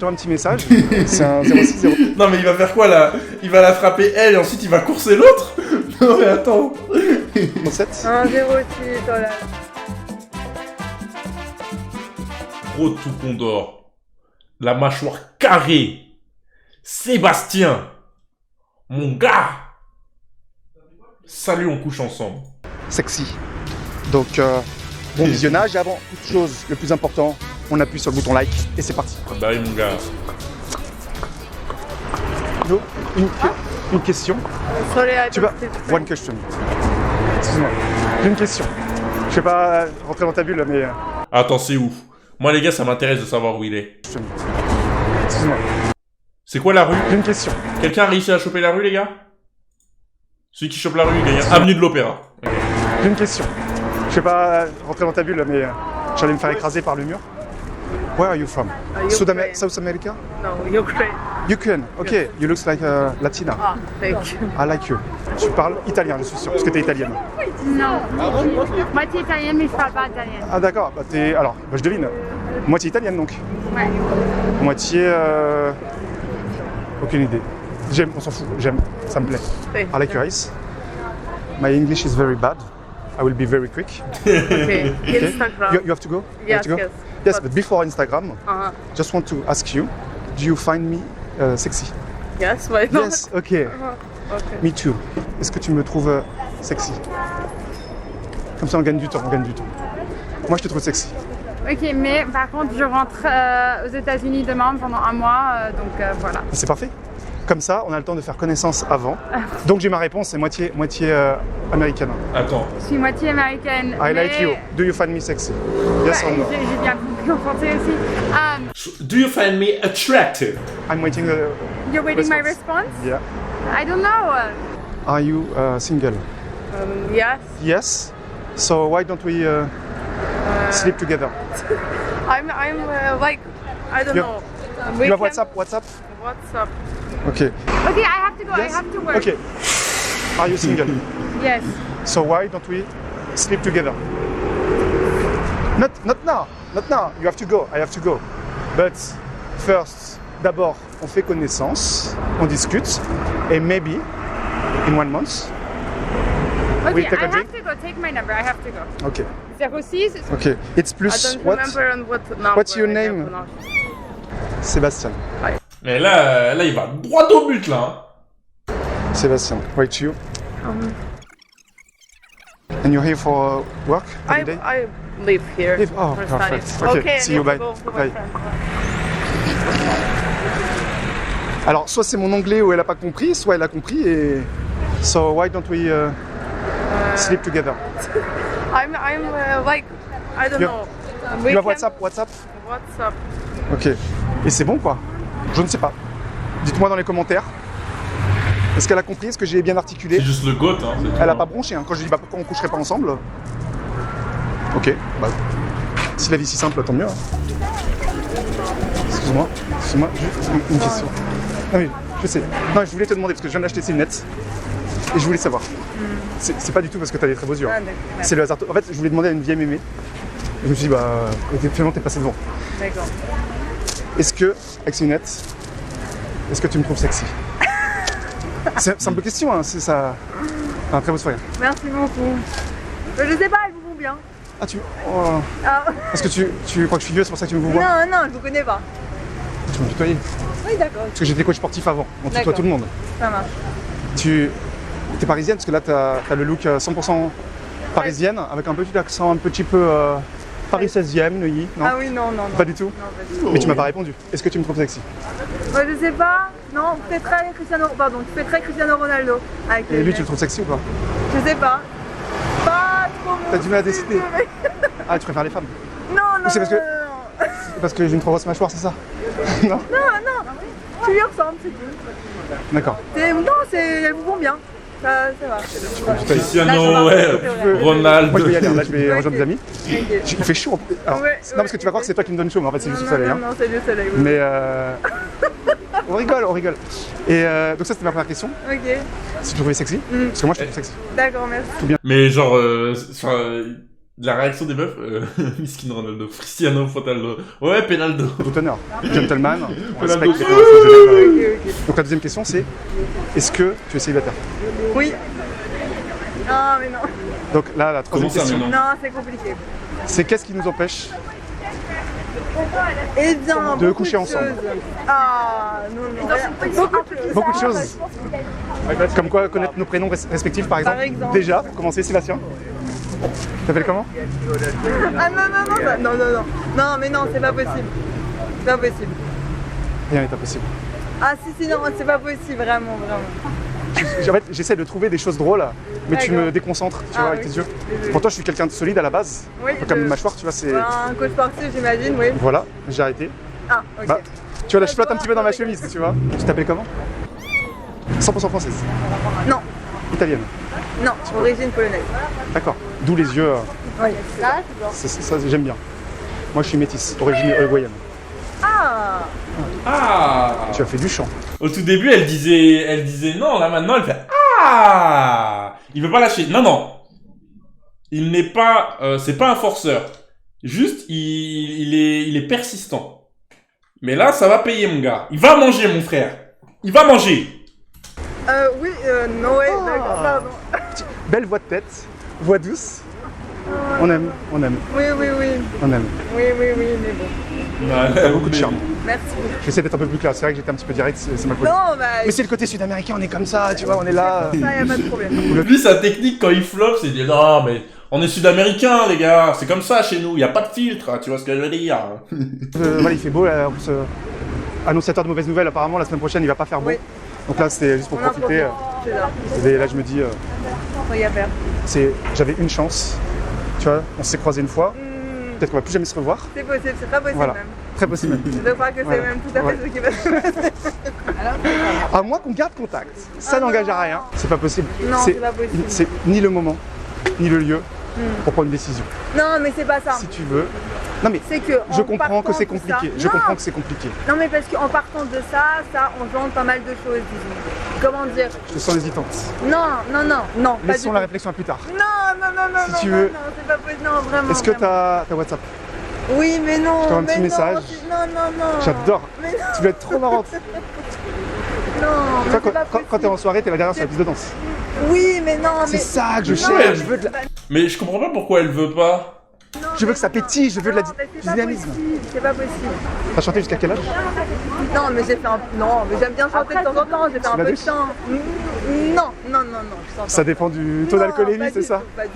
laisse-toi un petit message. C'est un 060. Non mais il va faire quoi là? Il va la frapper elle et ensuite il va courser l'autre? Non mais attends. 7. Un 06, voilà. Gros tout Condor. La mâchoire carrée. Sébastien. Mon gars. Salut, on couche ensemble. Sexy. Donc, bon visionnage. Et avant toute chose, le plus important, on appuie sur le bouton like et c'est parti. Ah bah oui mon gars. Donc, une question. Sorry, I Tu don't vas. speak One question. Excuse-moi. J'ai une question. Je vais pas rentrer dans ta bulle, mais. Attends, c'est où? Moi les gars, ça m'intéresse de savoir où il est. Excuse-moi. C'est quoi la rue? J'ai une question. Quelqu'un a réussi à choper la rue les gars? Celui qui chope la rue, il gagne. Avenue de l'Opéra. Ok. J'ai une question. Je vais pas rentrer dans ta bulle, mais j'allais me faire écraser par le mur. Where are you from? Ukraine. South America? No, Ukraine. Ukraine. Okay. You look like Latina. Ah, thank you. I like you. Tu parles italien, je suis sûr, parce que t'es italienne. Non. Moitié italienne, mais je parle pas italien. Ah d'accord. Bah t'es. Alors, bah, je devine. Moitié italienne donc. Ouais. Moitié. Aucune idée. J'aime, on s'en fout. J'aime. Ça me plaît. Okay. I like your eyes. My English is very bad. I will be very quick. Okay. Okay. Instagram. You have to go? You Yes, have to go? yes. Yes, but before Instagram, just want to ask you, do you find me sexy? Yes, why not? Yes, okay. Okay. Me too. Est-ce que tu me trouves sexy? Comme ça, on gagne du temps, Moi, je te trouve sexy. Ok, mais par contre, je rentre aux États-Unis demain pendant un mois, donc voilà. C'est parfait. Comme ça, on a le temps de faire connaissance avant. Donc, j'ai ma réponse, c'est moitié américaine. Attends. Je suis moitié américaine. I like mais- you. Do you find me sexy? Yes Ouais, or no? j'ai bien compris en français aussi. Do you find me attractive? I'm waiting. You're waiting my Response. response? Yeah. I don't know. Are you single? Yes. Yes. So why don't we sleep together? I'm like, I don't You- know. You have WhatsApp? WhatsApp. Okay. Okay, I have to go. Yes? I have to work. Okay. Are you single? Yes. So why don't we sleep together? Not now. Not now. You have to go. I have to go. But first, d'abord, on fait connaissance, on discute, et maybe in 1 month. Okay, We'll take I a drink. have to go. Take my number. I have to go. Okay. 06. Okay. It's I plus don't what? remember on what number. What's your I name? have now. Sébastien. Mais là, il va droit au but là. Sébastien. Right, you. And you're here for work every day? I live here. Live- oh, for perfect. studies. Okay, see I you, need to bye. go with my Bye. friend. Alors, soit c'est mon anglais où elle a pas compris, soit elle a compris et... So why don't we sleep together? I'm like, I don't You- know. You have WhatsApp? WhatsApp? WhatsApp. Ok. Et c'est bon quoi? Je ne sais pas. Dites-moi dans les commentaires. Est-ce qu'elle a compris? Est-ce que j'ai bien articulé? C'est juste le goth, hein. c'est tout, Elle a hein. pas bronché, hein. Quand je dis bah pourquoi on coucherait pas ensemble? Ok, bah. Si la vie est si simple, tant mieux. Hein. Excuse-moi, juste une question. Non mais, je sais. Non, je voulais te demander, parce que je viens d'acheter ces lunettes. Et je voulais savoir. C'est pas du tout parce que t'as des très beaux yeux. Ah, Hein. d'accord. C'est le hasard. En fait, je voulais demander à une vieille mémé. Et je me suis dit, bah, finalement, t'es passé devant. D'accord. Est-ce que, avec ces lunettes, est-ce que tu me trouves sexy? C'est un peu question, hein, c'est ça. Un très beau sourire. Merci beaucoup. Je sais pas, elles vous vont bien. Ah, tu. Oh. Ah. Parce que tu crois que je suis vieux, c'est pour ça que tu me vois? Non, non, je vous connais pas. Tu me tutoyais. Oui, d'accord. Parce que j'étais coach sportif avant. On tutoie D'accord. tout le monde. Ça marche. Tu es parisienne, parce que là, t'as le look 100% parisienne, avec un petit accent un petit peu Paris 16e, Neuilly. Non? Ah oui, non, non, non. Pas du tout? Non, pas du tout. Mais tu m'as pas répondu. Est-ce que tu me trouves sexy? Ouais, je sais pas. Non, tu fais très Cristiano. Pardon, tu fais très Cristiano Ronaldo. Avec Et les lui, tu le lunettes. trouves sexy ou pas? Je sais pas. Pas trop mon T'as du mal à style, décider. mais- Ah, tu préfères les femmes? Non, non, c'est parce non, que- non, non. Parce que j'ai une trop grosse mâchoire, c'est ça? Non? Non, non. Tu lui ressembles, c'est tout. D'accord. Non, elles vous vont bien. Ça va. Cristiano, ouais, Ronaldo. Moi, je vais y aller. Là, je vais Ok. rejoindre des amis. Ok. Il fait chaud. Alors, Ouais, non, parce que tu vas croire que c'est toi qui me donne chaud, mais en fait, c'est juste le soleil. Non, Hein. non, c'est le soleil. Oui. Mais on rigole, on rigole. Et donc ça c'était ma première question. Ok, Si tu trouvais sexy, parce que moi je te trouve sexy. d'accord, merci. Mais genre, La réaction des meufs, Miskin Ronaldo, Cristiano Ronaldo. Ouais, Penaldo. Tout honneur. Gentleman, on Ronaldo. respecte les conventions de Genève. Ok, ok. Donc la deuxième question c'est, est-ce que tu es célibataire? Oui. Non, mais non. Donc là, la Comment troisième ça, question, mais non? Non, c'est compliqué. c'est qu'est-ce qui nous empêche Eh bien, De beaucoup coucher de ensemble. choses. Ah, non, rien. beaucoup de choses? Comme quoi connaître nos prénoms respectifs par exemple. Par exemple. Déjà, pour commencer, Sébastien. Tu t'appelles comment? Ah non, non, non, non, non, non. Non, mais non, c'est pas possible. C'est pas possible. Rien n'est impossible. Ah si, non, c'est pas possible, vraiment, vraiment. En fait, j'essaie de trouver des choses drôles, mais tu D'accord. me déconcentres, tu Ah, vois, avec oui. tes yeux. Désolée. Pourtant, je suis quelqu'un de solide à la base. Oui, Comme je- mâchoire, tu vois, c'est... Un coach sportif, j'imagine, oui. Voilà, j'ai arrêté. Ah, ok. Bah, tu vois, là, je flotte un petit peu dans ma chemise, tu vois. Tu t'appelles comment? 100% française. Non, Italienne. non, origine polonaise. D'accord. D'où les yeux. Oui. Ça, j'aime bien. Moi, je suis métisse, origine uruguayenne. Ah, Ah. Tu as fait du chant. Au tout début, elle disait non. Là maintenant, elle fait ah. Il veut pas lâcher. Non, non. Il n'est pas, c'est pas un forceur. Juste, il est persistant. Mais là, ça va payer, mon gars. Il va manger, mon frère. Il va manger. oui, non, ouais, Ah. d'accord, pardon. Belle voix de tête, voix douce. On aime, on aime, Oui, oui, oui, on aime. oui, oui, oui, mais bon. T'as beaucoup de charme. Merci. J'essaie d'être un peu plus clair. C'est vrai que j'étais un petit peu direct, c'est ma faute. Non, bah, Mais c'est le côté sud-américain, on est comme ça, tu vois, on est là. ça, y a pas de problème. Lui, sa technique quand il flop, c'est de dire non, mais on est sud-américains, les gars. C'est comme ça chez nous. Il y a pas de filtre. Tu vois ce que je veux dire? Voilà, il fait beau, là, annonciateur de mauvaises nouvelles, apparemment, la semaine prochaine, il va pas faire beau. Oui. Donc là, c'était juste pour On en profiter. profite. J'adore. Et là, je me dis, Rien à faire. j'avais une chance. Tu vois, on s'est croisés une fois. Peut-être qu'on va plus jamais se revoir. C'est possible, c'est très possible Voilà. même. Très possible. Je crois que c'est Voilà. même tout à fait Ouais. ce qui va se passer. À moins qu'on garde contact. Ça Ah n'engage non. à rien. C'est pas possible. Non, c'est pas possible. C'est ni le moment, ni le lieu pour prendre une décision. Non, mais c'est pas ça. Si tu veux. Non mais C'est que. je en comprends que partant c'est de compliqué. ça- Je Non. comprends que c'est compliqué. Non, mais parce qu'en partant de ça, ça engendre pas mal de choses, disons. Comment dire? Je te sens hésitante. Non, non, non, non. Pas Laissons du la tout. réflexion à plus tard. Non, non, non, non, Si non, tu non, veux. non, c'est pas possible. Non, vraiment. Est-ce que vraiment. t'as WhatsApp? Oui, mais non. Je t'envoie un petit mais message. Non, non, non, non. J'adore. Mais non, Tu dois être trop marrante. non. mais Toi, c'est pas quand t'es en soirée, t'es là derrière sur la piste de danse. possible. Oui, mais non, mais. C'est ça que je Non, cherche. Je veux de la... Mais je comprends pas pourquoi elle veut pas. Non, Je veux mais que ça non. pétille, je veux de la Non, mais c'est pas dynamisme. possible, c'est pas possible. T'as chanté jusqu'à quel âge? Non, mais j'ai fait un. Non, mais j'aime bien chanter de temps en temps, j'ai fait un Tu l'as peu de vu chant. Non, non, non, non, je sens Ça pas. dépend du taux Non, d'alcoolémie, pas c'est du ça? tout, Pas du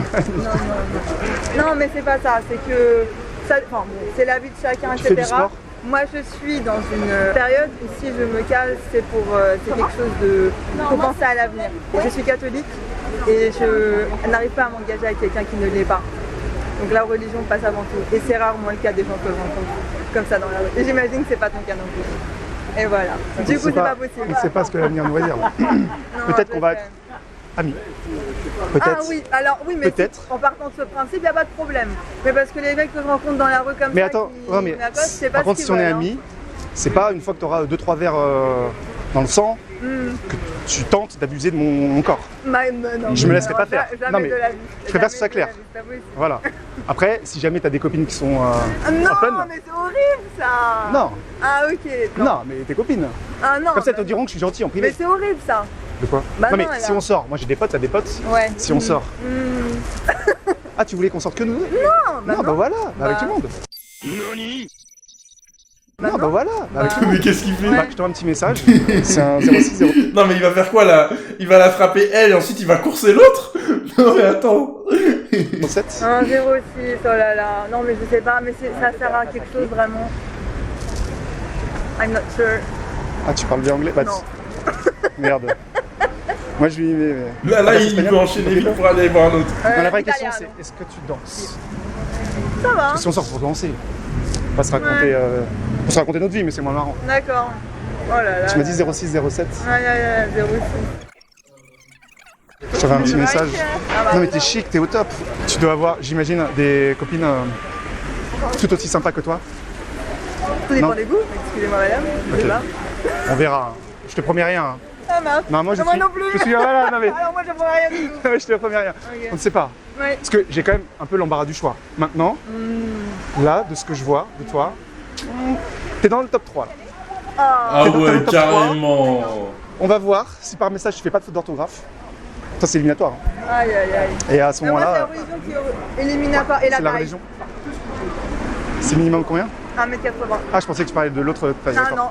tout, pas du tout. Non, non, non. Non, mais c'est pas ça, c'est que. Ça, enfin, bon, c'est la vie de chacun, Tu etc. fais du sport? Moi, je suis dans une période où si je me cale, c'est pour. C'est quelque chose de. Pour penser à l'avenir. Et je suis catholique et je n'arrive pas à m'engager avec quelqu'un qui ne l'est pas. Donc la religion passe avant tout. Et c'est rarement le cas des gens que je rencontre comme ça dans la rue. Et j'imagine que c'est pas ton cas non plus. Et voilà. Du coup, c'est pas possible. On ne sait pas ce que l'avenir nous réserve. Non, Peut-être je qu'on va sais. être amis. Peut-être. Ah oui, alors oui, mais Peut-être. en partant de ce principe, il n'y a pas de problème. Mais parce que les mecs que je rencontre dans la rue comme Mais ça, attends, qui ouais, mais m'accostent, je sais pas par ce contre, qu'ils si on est veulent, hein. amis, c'est pas une fois que tu auras 2-3 verres dans le sang que tu tentes d'abuser de mon corps. Non, Je me laisserai pas faire. Jamais Non, mais de la vie. je préfère que ce Jamais soit de clair. la vie, c'est pas possible. Voilà. Après, si jamais tu as des copines qui sont Ah non, open. mais c'est horrible ça. Non, Ah ok. non, mais tes copines. Ah non. Comme ça, elles bah te diront que je suis gentil en Mais privé. c'est horrible ça. De quoi? Bah Non, mais non, si alors. on sort, moi j'ai des potes, t'as des potes. Ouais. Si on sort. Hmm. Ah, tu voulais qu'on sorte que nous deux? Non, bah Non, bah voilà, bah avec Bah. tout le monde. Bah Non, bah voilà, bah avec Bah. tout le monde. Mais qu'est-ce qu'il fait? Bah, je t'envoie un petit message, c'est un 060. Non, mais il va faire quoi là? Il va la frapper elle et ensuite il va courser l'autre? Non, mais attends. 7. Un 06, oh là là. Non mais je sais pas, mais ça sert à quelque chose vraiment. I'm not sure. Ah, tu parles bien anglais? Bah, Non. merde. Moi je lui. Là, Ah, il peut enchaîner vite pour aller voir un autre. Non, la vraie question italiano. c'est est-ce que tu danses? Ça va. Parce que si on sort pour danser, on va se raconter, on se raconter notre vie, mais c'est moins marrant. D'accord. Oh là là. Tu m'as dit 06, 07. Aïe aïe aïe, 06. Je t'envoie un petit message. Ah bah, Non, mais t'es chic, t'es au top. Tu dois avoir, j'imagine, des copines tout aussi sympas que toi. Tout dépend Non. des goûts. Excusez-moi madame. Je sais Ok. pas. On verra. Je te promets rien. Ah mince. Non, moi je Moi suis. non plus. Je suis. Voilà, non mais. Alors moi je vois rien du tout. Je te promets rien. Ok. On ne sait pas. Oui. Parce que j'ai quand même un peu l'embarras du choix. Maintenant, là, de ce que je vois de toi, t'es dans le top 3. Là. Ah T'es dans ouais, le top carrément. On va voir si par message tu fais pas de faute d'orthographe. Ça, c'est éliminatoire. Hein. Aïe, aïe, aïe. Et à ce Mais moi, c'est la moment-là, religion qui est éliminatoire. Et là, c'est la pareil. religion. C'est minimum combien? 1m80. Ah, je pensais que tu parlais de l'autre. Ah non.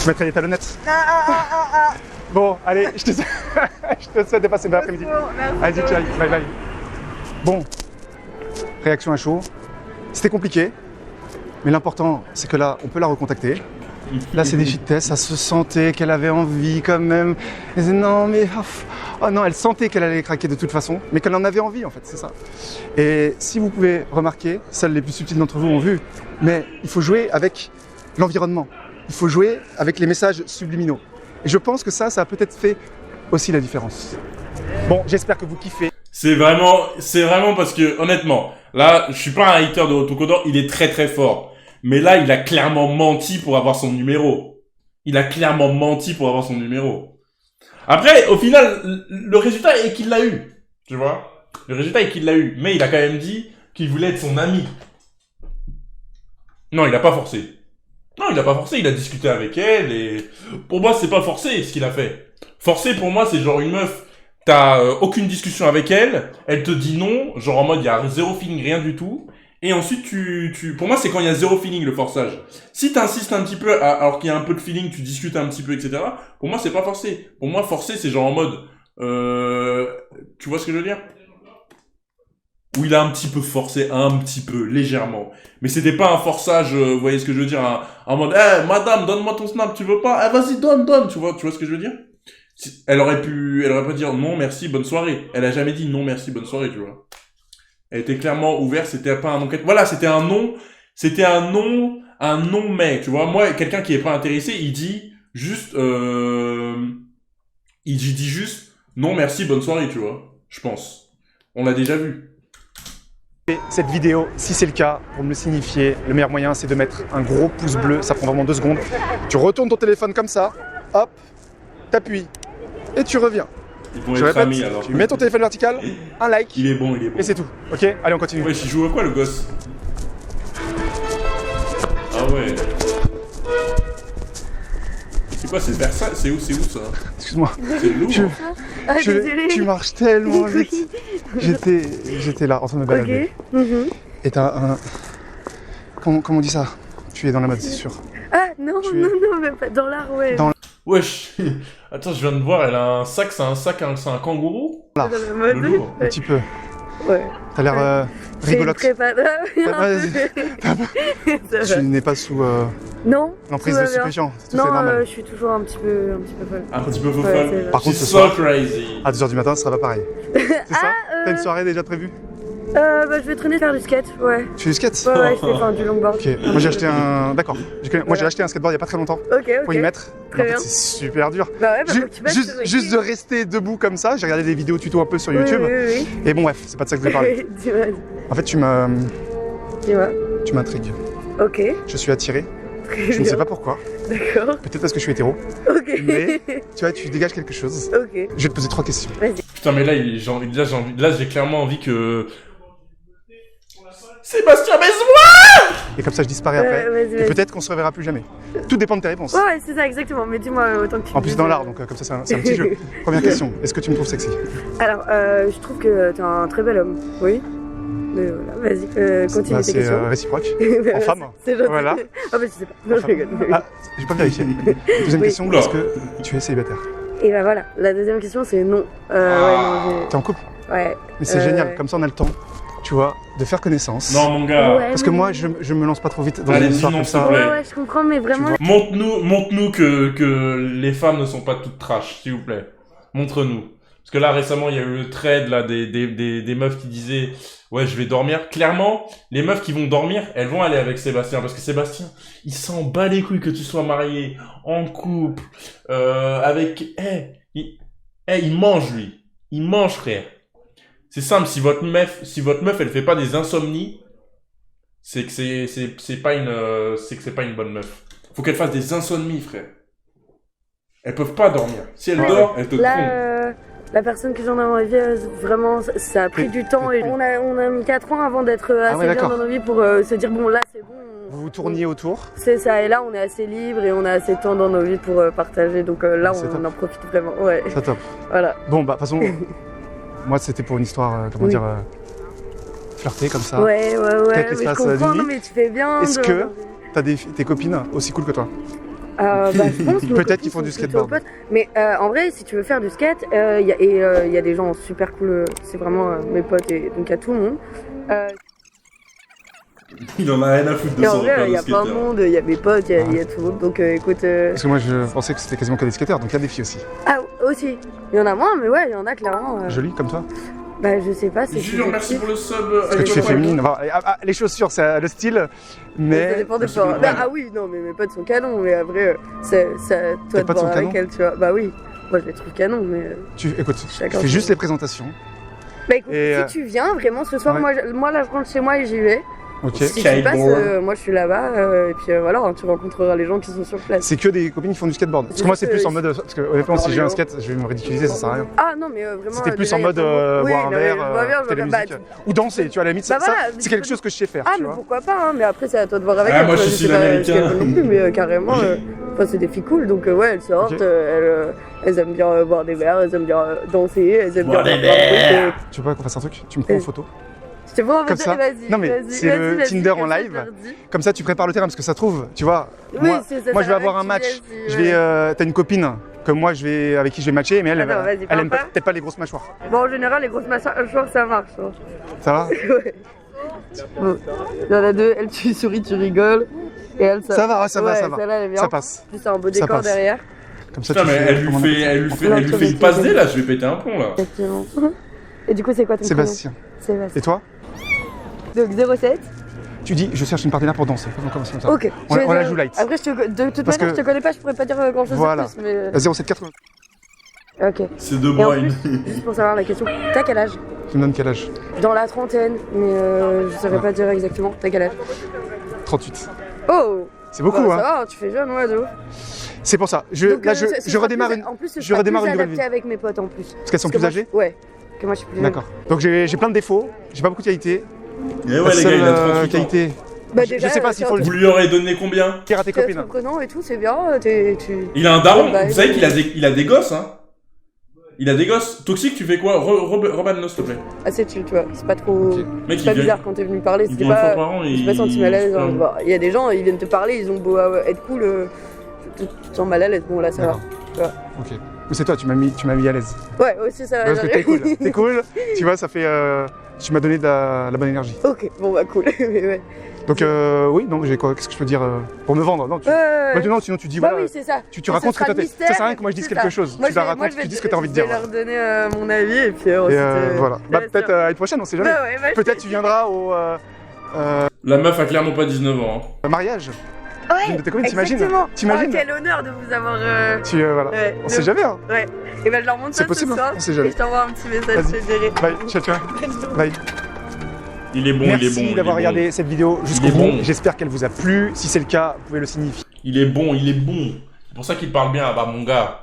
Je mettrais les talonnettes. Ah. Bon, allez, je te souhaite de passer une bonne après-midi. Merci. Allez, ciao, bye bye. Bon, réaction à chaud. C'était compliqué, mais l'important, c'est que là, on peut la recontacter. Là, c'est des fit tests, ça se sentait qu'elle avait envie quand même. Elle disait non, mais oh non, elle sentait qu'elle allait craquer de toute façon, mais qu'elle en avait envie en fait, c'est ça. Et si vous pouvez remarquer, seuls les plus subtils d'entre vous ont vu, mais il faut jouer avec l'environnement. Il faut jouer avec les messages subliminaux. Et je pense que ça a peut-être fait aussi la différence. Bon, j'espère que vous kiffez. C'est vraiment parce que, honnêtement, là, je suis pas un hater de Autocolor, il est très très fort. Mais là, il a clairement menti pour avoir son numéro. Après, au final, le résultat est qu'il l'a eu. Tu vois? Le résultat est qu'il l'a eu. Mais il a quand même dit qu'il voulait être son ami. Non, il a pas forcé. Il a discuté avec elle et pour moi, c'est pas forcé ce qu'il a fait. Forcé pour moi, c'est genre une meuf, t'as aucune discussion avec elle, elle te dit non, genre en mode il y a zéro feeling, rien du tout. Et ensuite, pour moi, c'est quand il y a zéro feeling, le forçage. Si t'insistes un petit peu, alors qu'il y a un peu de feeling, tu discutes un petit peu, etc. Pour moi, c'est pas forcé. Pour moi, forcé, c'est genre en mode, tu vois ce que je veux dire? Où il a un petit peu forcé, un petit peu, légèrement. Mais c'était pas un forçage, vous voyez ce que je veux dire, en mode, madame, donne-moi ton snap, tu veux pas? Vas-y, donne, tu vois ce que je veux dire? Elle aurait pu dire non, merci, bonne soirée. Elle a jamais dit non, merci, bonne soirée, tu vois. Elle était clairement ouverte, c'était pas un non. Voilà, c'était un non, mais, tu vois. Moi, quelqu'un qui est pas intéressé, il dit juste, non, merci, bonne soirée, tu vois. Je pense. On l'a déjà vu. Cette vidéo, si c'est le cas, pour me le signifier, le meilleur moyen, c'est de mettre un gros pouce bleu. Ça prend vraiment 2 secondes. Tu retournes ton téléphone comme ça, hop, t'appuies et tu reviens. Ils vont Je être répète, amis, alors. tu mets ton téléphone vertical, un like, Il est bon. et c'est tout. Ok, allez, on continue. Ouais, il joue à quoi, le gosse? Ah ouais. C'est quoi, c'est Versailles? C'est où ça? Excuse-moi. C'est le Louvre. Tu marches tellement vite. J'étais là, en train de me balader. Et t'as un... Comment on dit ça? Tu es dans la mode, c'est sûr. Ah non, mais pas dans l'art, ouais. Wesh. Attends, je viens de voir, elle a un sac, c'est un kangourou? Là, Dans la mode. Le Louvre. un petit peu. Ouais. T'as l'air rigolote. C'est une prépa. Tu n'es pas sous Non. l'emprise tout de va bien. stupéfiants, c'est tout Non, fait normal. je suis toujours un petit peu folle. Un petit peu faux Ouais, folle. c'est vrai. Par contre, She's ce so soir, crazy. à 2h du matin, ce sera pas pareil. C'est ça? T'as une soirée déjà prévue? Je vais traîner faire du skate, ouais. Tu fais du skate? Ouais, je fais du longboard. Ok, moi j'ai acheté un... D'accord. Moi j'ai acheté un skateboard il y a pas très longtemps. Ok. Pour y mettre. Très Mais en fait, bien. c'est super dur. Bah ouais, faut que tu passes sur Juste de rester debout comme ça, j'ai regardé des vidéos tuto un peu sur YouTube. Oui. Et bon bref, c'est pas de ça que je voulais parler. Dis-moi. En fait, tu m'intrigues. Ok. Je suis attiré. Très Je ne sais bien. pas pourquoi. D'accord. Peut-être parce que je suis hétéro. Ok. Mais tu vois, tu dégages quelque chose. Ok. Je vais te poser 3 questions. Putain, mais là, là, j'ai clairement envie que... Sébastien baise-moi! Et comme ça, je disparais après. Vas-y. Et peut-être qu'on se reverra plus jamais. Tout dépend de tes réponses. Ouais, c'est ça, exactement. Mais dis-moi autant que tu En plus veux. dans l'art, donc comme ça, c'est un petit jeu. Première question. Est-ce que tu me trouves sexy? Alors, je trouve que t'es un très bel homme. Oui. Mais voilà, vas-y, continue tes C'est questions. réciproque. Voilà, En femme. C'est gentil. Voilà. Ah bah je sais pas. Non, je rigole. Ah, j'ai pas vérifié. Deuxième Oui. question, Oula. est-ce que tu es célibataire? Et bah voilà, la deuxième question c'est non. Ouais, non, T'es en couple? ouais. Mais c'est génial, comme ça on a le temps, tu vois, de faire connaissance. Non, mon gars. Ouais, Parce que mais- moi, je me lance pas trop vite dans Allez, une dis histoire non, comme s'il te ça. plaît. Ouais, je comprends, mais vraiment. Montre-nous que les femmes ne sont pas toutes trash, s'il vous plaît. Montre-nous. Parce que là, récemment, il y a eu le trade, là, des meufs qui disaient, ouais, je vais dormir. Clairement, les meufs qui vont dormir, elles vont aller avec Sébastien. Parce que Sébastien, il s'en bat les couilles que tu sois marié, en couple, avec, il mange, lui. Il mange, frère. C'est simple, si votre meuf, elle fait pas des insomnies, c'est que c'est pas une bonne meuf. Faut qu'elle fasse des insomnies, frère. Elles peuvent pas dormir. Si elle dort, elle te trompe. Là, La personne que j'en ai envie, vraiment, ça a pris du temps. Et on a mis 4 ans avant d'être assez ouais, bien dans nos vies pour se dire, bon, là, c'est bon. Vous vous tourniez autour. C'est ça, et là, on est assez libre et on a assez de temps dans nos vies pour partager. Donc là, on en profite vraiment. Ouais. C'est top. Voilà. Bon, bah, de toute façon, moi, c'était pour une histoire, comment dire, flirter comme ça. Ouais, mais je l'espace comprends, d'une non, vie. mais tu fais bien. Est-ce que t'as tes copines aussi cool que toi? Bah, je pense Peut-être qu'ils font du skateboard. potes. Mais en vrai, si tu veux faire du skate, il y a des gens super cool. C'est vraiment mes potes et donc à tout le monde. Il en a rien à foutre de Et son en vrai, repère il y de a plein de skater. monde, il y a mes potes, il y a tout le monde. Donc écoute. Parce que moi, je pensais que c'était quasiment que des skateurs, donc il y a des filles aussi. Ah, aussi. Il y en a moins, mais ouais, il y en a clairement. Jolies comme toi. Bah, je sais pas, c'est. Jure, merci pour le sub. Parce que tu fais féminine. Enfin, les chaussures, c'est le style, mais. Ça dépend des fois. Bah, ah oui, non, mais mes potes sont canons, mais après, toi de potes sont voir avec canons elle, tu vois. Bah oui, moi je les trouve canons, mais. Écoute, tu Chacun fais juste son- les présentations. Bah écoute, Et, si tu viens, vraiment, ce soir, ouais. moi là, je rentre chez moi et j'y vais. Ok. Si tu Skateboard. passes, moi je suis là-bas, et puis voilà, hein, tu rencontreras les gens qui sont sur place. C'est que des copines qui font du skateboard. Parce que moi, c'est plus en mode. Parce que honnêtement, si j'ai un skate, je vais me ridiculiser, ça sert à rien. Ah non, mais vraiment. C'était plus déjà, en il y a mode plein de monde. Oui, boire un non, mais verre, je vois bien, écouter la bah, musique. Ou danser, tu vois, à la limite, Bah ça, voilà, c'est quelque chose que je sais faire. Ah, tu mais vois. pourquoi pas, hein, mais après, c'est à toi de voir avec Ah, elle. moi, tu vois, je suis sais pas l'américain. ce qu'elles veulent non plus, mais carrément, enfin, c'est des filles cool, donc ouais, elles sortent, Ok. elles aiment bien boire des verres, elles aiment bien danser, elles aiment Boire bien des faire plein de verres. trucs, Tu veux pas qu'on fasse un truc? Tu me prends en photo. Je te vois en Comme fait, ça. vas-y. Non, mais vas-y, c'est le vas-y, Tinder en comme ça, live. je leur dis. Comme ça, tu prépares le terrain parce que ça se trouve, tu vois. Oui, moi, c'est ça, moi, ça je vais avoir va un match. activer aussi, Je vais, ouais. t'as une copine que moi, avec qui je vais matcher, mais elle, Attends, vas-y, elle parle aime pas. peut-être pas les grosses mâchoires. Bon, en général, les grosses mâchoires, ça marche. Hein. Ça va? Ouais. Bon, il y en a deux, elle, tu souris, tu rigoles. Et elle, Ça va, ouais, ça va, ça va. Celle-là, elle est bien. Ça passe. En plus, c'est un beau Ça décor passe. derrière. Comme ça, Putain, tu mais fais. elle comment on lui appelle ça fait une passe D là, je vais péter un plomb là. Effectivement. Et du coup, c'est quoi ton Sébastien. prénom? Et Sébastien. toi? Donc 07. Tu dis, je cherche une partenaire pour danser. On commence comme ça. Ok. On Je vais la dire- joue light. Après, de toute Parce manière, que- je te connais pas, je pourrais pas dire grand chose Voilà. de plus. Mais... 0780. Ok. C'est De Et en Bruyne. plus, juste pour savoir la question, t'as quel âge? Tu me donnes quel âge? Dans la trentaine, mais je saurais pas dire exactement. T'as quel âge? 38. Oh! C'est beaucoup, Bah, hein. ça va, tu fais jeune, ouais, de ouf. C'est pour ça. Donc, Là, ce je sera redémarre plus- une. En plus, ce je sera redémarre plus une nouvelle adapté vie. avec mes potes en plus. Parce qu'elles sont Parce que plus moi, âgées? Ouais. Que moi, je suis plus jeune. D'accord. Donc j'ai plein de défauts, j'ai pas beaucoup de qualités. Eh La ouais, les gars, il a seule 38 ans. qualité. Bah, je déjà, sais pas s'il faut le Vous lui aurez donné combien? dire à tes Tu copines. es prénom et tout, c'est bien. Il a un daron. Bah, Vous savez qu'il a des gosses, hein? Il a des gosses. Toxique, tu fais quoi? Reban, s'il te plaît. Assez chill, tu vois. C'est pas trop. Ok. Mec, C'est pas il vient. bizarre quand t'es venu parler. Il C'était vient une fois pas. par an et Je suis pas senti mal à l'aise. hein, il- bah, il y a des gens, ils viennent te parler, ils ont beau être cool. Tu te sens mal à l'aise. Bon, là, ça va. D'accord. Ok. Mais c'est toi, tu m'as mis à l'aise. Ouais, aussi, ça va. Parce que t'es cool. T'es cool. Tu vois, ça fait. Tu m'as donné de la bonne énergie. Ok, bon, bah, cool. Mais ouais. Donc oui, donc j'ai quoi? Qu'est-ce que je peux dire pour me vendre? Non, maintenant, sinon tu dis Bah voilà. oui, c'est ça. Tu racontes ce que sera toi t'es. mystère, Ça sert à rien que moi je dise c'est quelque ça. chose. Moi, Tu la moi, racontes, je vais tu dis ce que t'as envie de Je dire. vais leur donner mon avis et puis Et ensuite. voilà. Bah bien peut-être sûr. l'année prochaine, on sait jamais. Bah ouais, bah, Peut-être tu viendras au La meuf a clairement pas 19 ans. Hein. mariage. Ouais, de tes copines, t'imagines? exactement. T'imagines? Oh, quel honneur de vous avoir. Tu voilà. Ouais, On sait jamais. Hein. Ouais. Et ben je leur montre C'est ça possible, ce soir. on sait jamais. Et je t'envoie un petit message, Vas-y. je te dirai. Bye. Ciao ciao. Bye. Il est bon, Merci il est bon. il est d'avoir bon. regardé cette vidéo jusqu'au Il est bout. bon. J'espère qu'elle vous a plu. Si c'est le cas, vous pouvez le signifier. Il est bon, il est bon. C'est pour ça qu'il parle bien, bah mon gars.